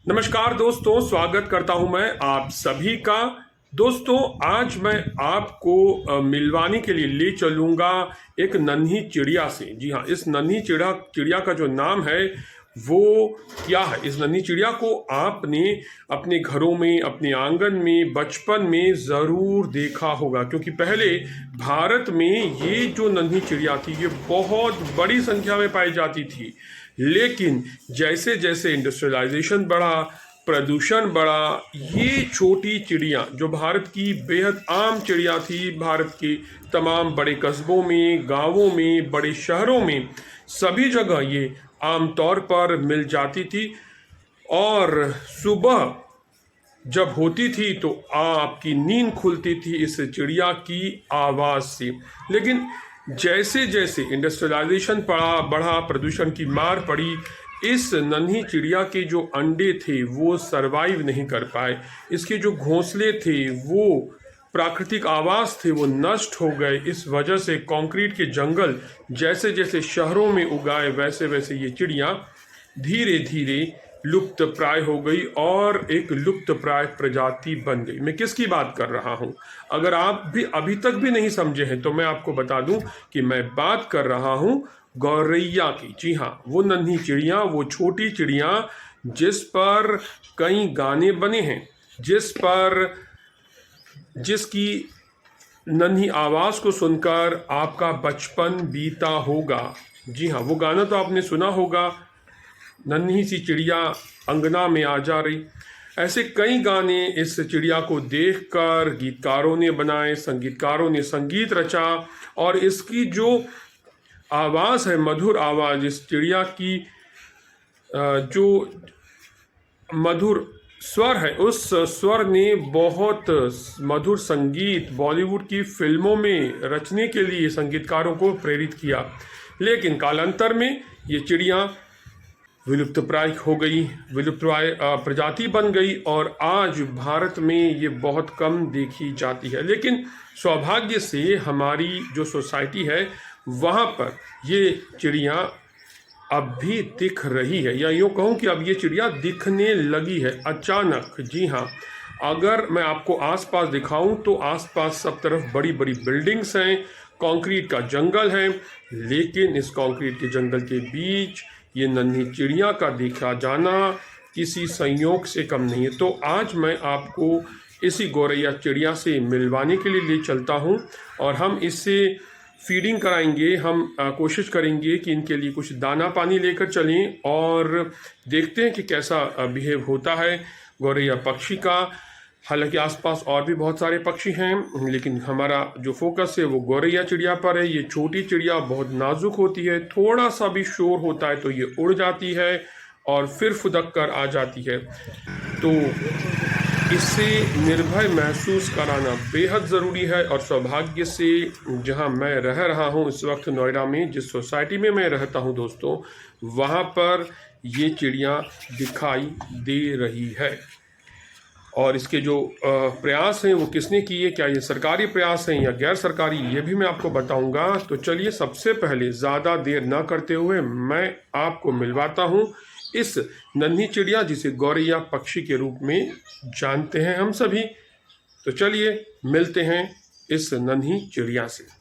नमस्कार दोस्तों, स्वागत करता हूं मैं आप सभी का। दोस्तों, आज मैं आपको मिलवाने के लिए ले चलूंगा एक नन्ही चिड़िया से। जी हाँ, इस नन्ही चिड़िया का जो नाम है वो क्या है। इस नन्ही चिड़िया को आपने अपने घरों में, अपने आंगन में बचपन में ज़रूर देखा होगा, क्योंकि पहले भारत में ये जो नन्ही चिड़िया थी ये बहुत बड़ी संख्या में पाई जाती थी। लेकिन जैसे जैसे इंडस्ट्रियलाइजेशन बढ़ा, प्रदूषण बढ़ा, ये छोटी चिड़िया जो भारत की बेहद आम चिड़िया थी, भारत के तमाम बड़े कस्बों में, गांवों में, बड़े शहरों में सभी जगह ये आमतौर पर मिल जाती थी। और सुबह जब होती थी तो आपकी नींद खुलती थी इस चिड़िया की आवाज़ से। लेकिन जैसे जैसे इंडस्ट्रियलाइजेशन बढ़ा, प्रदूषण की मार पड़ी, इस नन्ही चिड़िया के जो अंडे थे वो सरवाइव नहीं कर पाए। इसके जो घोंसले थे, वो प्राकृतिक आवास थे, वो नष्ट हो गए। इस वजह से कंक्रीट के जंगल जैसे जैसे शहरों में उगाए, वैसे वैसे ये चिड़िया धीरे धीरे लुप्त प्राय हो गई और एक लुप्त प्राय प्रजाति बन गई। मैं किसकी बात कर रहा हूं? अगर आप भी अभी तक भी नहीं समझे हैं तो मैं आपको बता दूं कि मैं बात कर रहा हूं गौरैया की। जी हाँ, वो नन्ही चिड़िया, वो छोटी चिड़िया जिस पर कई गाने बने हैं, जिसकी नन्ही आवाज को सुनकर आपका बचपन बीता होगा। जी हाँ, वो गाना तो आपने सुना होगा, नन्ही सी चिड़िया अंगना में आ जा रही। ऐसे कई गाने इस चिड़िया को देखकर गीतकारों ने बनाए, संगीतकारों ने संगीत रचा। और इसकी जो आवाज़ है, मधुर आवाज़, इस चिड़िया की जो मधुर स्वर है, उस स्वर ने बहुत मधुर संगीत बॉलीवुड की फिल्मों में रचने के लिए संगीतकारों को प्रेरित किया। लेकिन कालांतर में ये चिड़िया विलुप्त प्राय हो गई, विलुप्त प्राय प्रजाति बन गई और आज भारत में ये बहुत कम देखी जाती है। लेकिन सौभाग्य से हमारी जो सोसाइटी है वहाँ पर ये चिड़िया अब भी दिख रही है, या यूँ कहूँ कि अब ये चिड़िया दिखने लगी है अचानक। जी हाँ, अगर मैं आपको आसपास दिखाऊं तो आसपास सब तरफ बड़ी बड़ी बिल्डिंग्स हैं, कंक्रीट का जंगल है। लेकिन इस कंक्रीट के जंगल के बीच ये नन्ही चिड़िया का देखा जाना किसी संयोग से कम नहीं है। तो आज मैं आपको इसी गौरैया चिड़िया से मिलवाने के लिए ले चलता हूँ और हम इससे फीडिंग कराएंगे। हम कोशिश करेंगे कि इनके लिए कुछ दाना पानी लेकर चलें और देखते हैं कि कैसा बिहेव होता है गौरैया पक्षी का। हालांकि आसपास और भी बहुत सारे पक्षी हैं, लेकिन हमारा जो फोकस है वो गौरैया चिड़िया पर है। ये छोटी चिड़िया बहुत नाजुक होती है, थोड़ा सा भी शोर होता है तो ये उड़ जाती है और फिर फुदक कर आ जाती है। तो इससे निर्भय महसूस कराना बेहद ज़रूरी है। और सौभाग्य से जहां मैं रह रहा हूं इस वक्त नोएडा में, जिस सोसाइटी में मैं रहता हूं दोस्तों, वहां पर ये चिड़िया दिखाई दे रही है। और इसके जो प्रयास हैं वो किसने किए, क्या ये सरकारी प्रयास हैं या गैर सरकारी, ये भी मैं आपको बताऊंगा। तो चलिए, सबसे पहले ज़्यादा देर ना करते हुए मैं आपको मिलवाता हूँ इस नन्ही चिड़िया जिसे गौरैया पक्षी के रूप में जानते हैं हम सभी। तो चलिए मिलते हैं इस नन्ही चिड़िया से।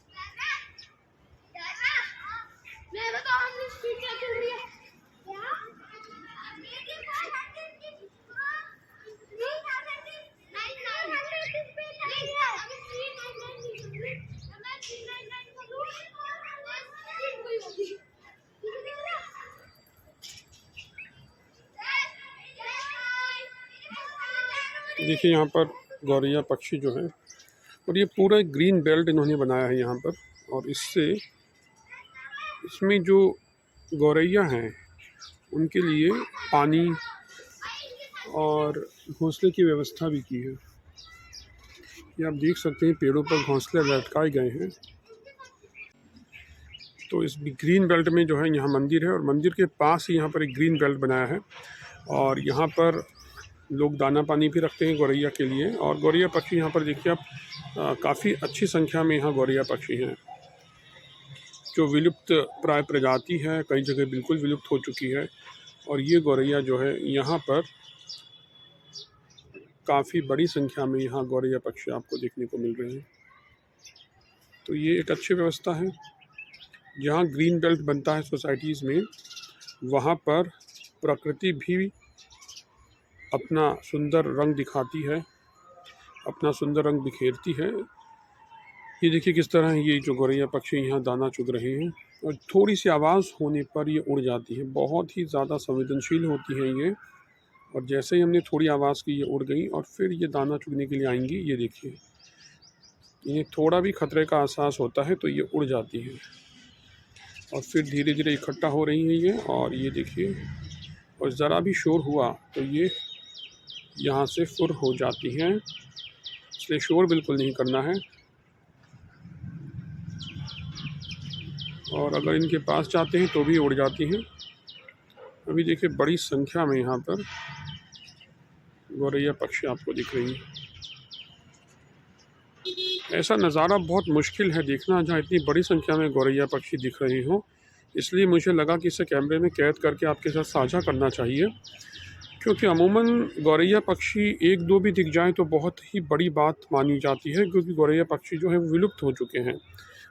देखिए यहाँ पर गौरैया पक्षी जो है, और ये पूरा ग्रीन बेल्ट इन्होंने बनाया है यहाँ पर। और इसमें जो गौरैया हैं उनके लिए पानी और घोंसले की व्यवस्था भी की है। ये आप देख सकते हैं, पेड़ों पर घोंसले लटकाए गए हैं। तो इस ग्रीन बेल्ट में जो है यहाँ मंदिर है, और मंदिर के पास ही यहाँ पर एक ग्रीन बेल्ट बनाया है। और यहाँ पर लोग दाना पानी भी रखते हैं गौरैया के लिए। और गौरैया पक्षी यहाँ पर देखिए आप, काफ़ी अच्छी संख्या में यहाँ गौरैया पक्षी हैं। जो विलुप्त प्राय प्रजाति है, कई जगह बिल्कुल विलुप्त हो चुकी है। और ये गौरैया जो है यहाँ पर काफ़ी बड़ी संख्या में यहाँ गौरैया पक्षी आपको देखने को मिल रहे हैं। तो ये एक अच्छी व्यवस्था है। जहाँ ग्रीन बेल्ट बनता है सोसाइटीज़ में, वहाँ पर प्रकृति भी अपना सुंदर रंग दिखाती है, अपना सुंदर रंग बिखेरती है। ये देखिए किस तरह ये जो गौरैया पक्षी यहाँ दाना चुग रहे हैं, और थोड़ी सी आवाज़ होने पर ये उड़ जाती है। बहुत ही ज़्यादा संवेदनशील होती है ये, और जैसे ही हमने थोड़ी आवाज़ की ये उड़ गई और फिर ये दाना चुगने के लिए आएंगी। ये देखिए, इन्हें थोड़ा भी खतरे का एहसास होता है तो ये उड़ जाती है और फिर धीरे धीरे इकट्ठा हो रही हैं ये। और ये देखिए, और ज़रा भी शोर हुआ तो ये यहाँ से फुर हो जाती हैं, इसलिए शोर बिल्कुल नहीं करना है। और अगर इनके पास जाते हैं तो भी उड़ जाती हैं। अभी देखिए बड़ी संख्या में यहाँ पर गौरैया पक्षी आपको दिख रही हैं। ऐसा नज़ारा बहुत मुश्किल है देखना जहाँ इतनी बड़ी संख्या में गौरैया पक्षी दिख रहे हों, इसलिए मुझे लगा कि इसे कैमरे में कैद करके आपके साथ साझा करना चाहिए। क्योंकि अमूमन गौरैया पक्षी एक दो भी दिख जाएं तो बहुत ही बड़ी बात मानी जाती है, क्योंकि गौरैया पक्षी जो है वो विलुप्त हो चुके हैं,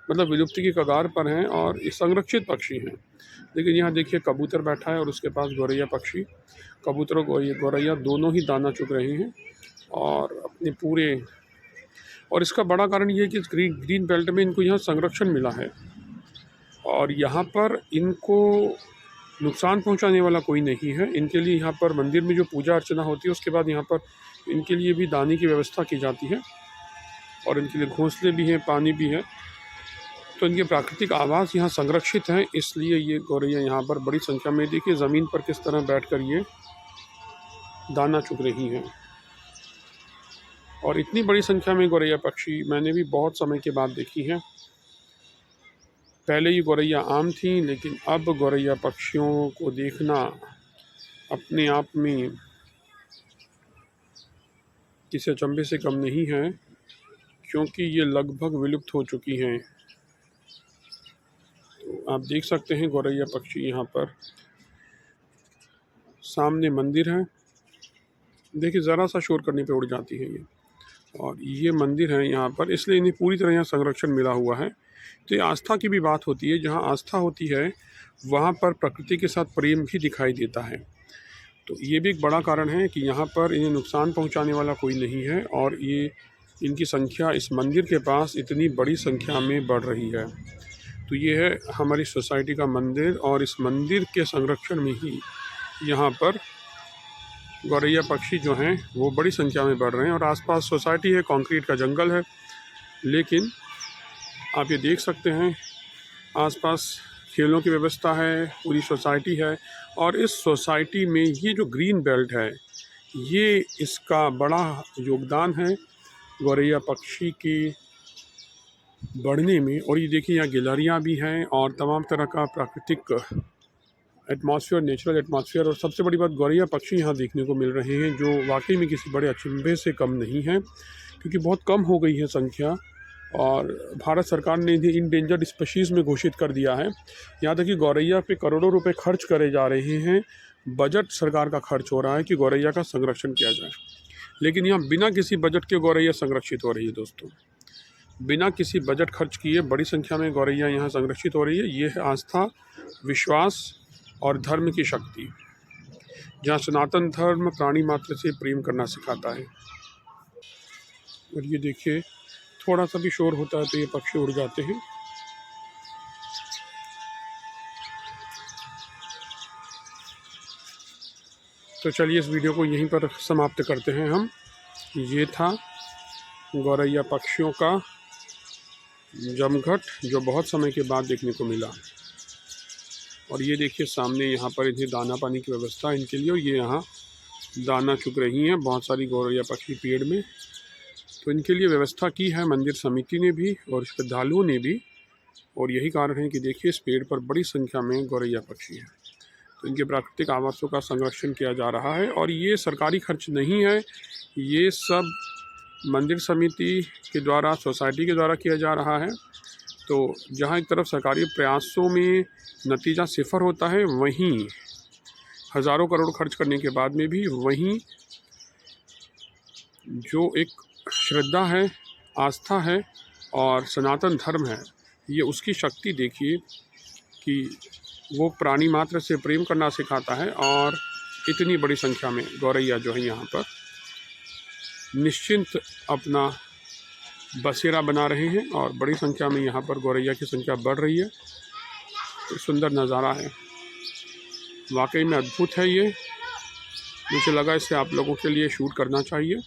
मतलब विलुप्ति की कगार पर हैं और ये संरक्षित पक्षी हैं। लेकिन यहाँ देखिए कबूतर बैठा है और उसके पास गौरैया पक्षी, कबूतर और गौरैया दोनों ही दाना चुग रहे हैं और अपने पूरे। और इसका बड़ा कारण ये है कि ग्रीन बेल्ट में इनको यहाँ संरक्षण मिला है और यहाँ पर इनको नुकसान पहुँचाने वाला कोई नहीं है। इनके लिए यहाँ पर मंदिर में जो पूजा अर्चना होती है उसके बाद यहाँ पर इनके लिए भी दाने की व्यवस्था की जाती है और इनके लिए घोंसले भी हैं, पानी भी है। तो इनके प्राकृतिक आवास यहाँ संरक्षित हैं, इसलिए ये गौरैया यहाँ पर बड़ी संख्या में, देखिए ज़मीन पर किस तरह बैठकर ये दाना चुग रही हैं। और इतनी बड़ी संख्या में गौरैया पक्षी मैंने भी बहुत समय के बाद देखी है। पहले ये गौरैया आम थी, लेकिन अब गौरैया पक्षियों को देखना अपने आप में किसी अचंभे से कम नहीं है, क्योंकि ये लगभग विलुप्त हो चुकी हैं। तो आप देख सकते हैं गौरैया पक्षी यहाँ पर, सामने मंदिर है, देखिए ज़रा सा शोर करने पे उड़ जाती है ये। और ये मंदिर है यहाँ पर, इसलिए इन्हें पूरी तरह यहाँ संरक्षण मिला हुआ है। तो ये आस्था की भी बात होती है, जहाँ आस्था होती है वहाँ पर प्रकृति के साथ प्रेम भी दिखाई देता है। तो ये भी एक बड़ा कारण है कि यहाँ पर इन्हें नुकसान पहुँचाने वाला कोई नहीं है और ये इनकी संख्या इस मंदिर के पास इतनी बड़ी संख्या में बढ़ रही है। तो ये है हमारी सोसाइटी का मंदिर और इस मंदिर के संरक्षण में ही यहाँ पर गौरैया पक्षी जो हैं वो बड़ी संख्या में बढ़ रहे हैं। और आसपास सोसाइटी है, कंक्रीट का जंगल है, लेकिन आप ये देख सकते हैं आसपास खेलों की व्यवस्था है, पूरी सोसाइटी है। और इस सोसाइटी में ये जो ग्रीन बेल्ट है ये इसका बड़ा योगदान है गौरैया पक्षी के बढ़ने में। और ये देखिए यहाँ गिलहरियाँ भी हैं और तमाम तरह का प्राकृतिक एटमॉस्फेयर, नेचुरल एटमॉस्फेयर। और सबसे बड़ी बात, गौरैया पक्षी यहाँ देखने को मिल रहे हैं जो वाकई में किसी बड़े अचंभे से कम नहीं है, क्योंकि बहुत कम हो गई है संख्या और भारत सरकार ने इन्हें इंडेंजर्ड स्पीशीज़ में घोषित कर दिया है। यहाँ तक कि गौरैया पे करोड़ों रुपए खर्च करे जा रहे हैं, बजट सरकार का खर्च हो रहा है कि गौरैया का संरक्षण किया जाए। लेकिन यहाँ बिना किसी बजट के गौरैया संरक्षित हो रही है दोस्तों, बिना किसी बजट खर्च किए बड़ी संख्या में गौरैया यहाँ संरक्षित हो रही है। ये है आस्था, विश्वास और धर्म की शक्ति, जहाँ सनातन धर्म प्राणी मात्र से प्रेम करना सिखाता है। और ये देखिए थोड़ा सा भी शोर होता है तो ये पक्षी उड़ जाते हैं। तो चलिए इस वीडियो को यहीं पर समाप्त करते हैं हम। ये था गौरैया पक्षियों का जमघट जो बहुत समय के बाद देखने को मिला। और ये देखिए सामने यहाँ पर इन्हें दाना पानी की व्यवस्था है इनके लिए, और ये यहाँ दाना चुग रही हैं बहुत सारी गौरैया पक्षी पेड़ में। तो इनके लिए व्यवस्था की है मंदिर समिति ने भी और श्रद्धालुओं ने भी, और यही कारण है कि देखिए इस पेड़ पर बड़ी संख्या में गौरैया पक्षी हैं। तो इनके प्राकृतिक आवासों का संरक्षण किया जा रहा है और ये सरकारी खर्च नहीं है, ये सब मंदिर समिति के द्वारा, सोसाइटी के द्वारा किया जा रहा है। तो जहाँ एक तरफ सरकारी प्रयासों में नतीजा सिफर होता है, वहीं हज़ारों करोड़ खर्च करने के बाद में भी वहीं जो एक श्रद्धा है, आस्था है और सनातन धर्म है, ये उसकी शक्ति देखिए कि वो प्राणी मात्र से प्रेम करना सिखाता है। और इतनी बड़ी संख्या में गौरैया जो है यहाँ पर निश्चिंत अपना बसेरा बना रहे हैं और बड़ी संख्या में यहाँ पर गौरैया की संख्या बढ़ रही है। तो सुंदर नज़ारा है, वाकई में अद्भुत है ये। मुझे लगा इसे आप लोगों के लिए शूट करना चाहिए।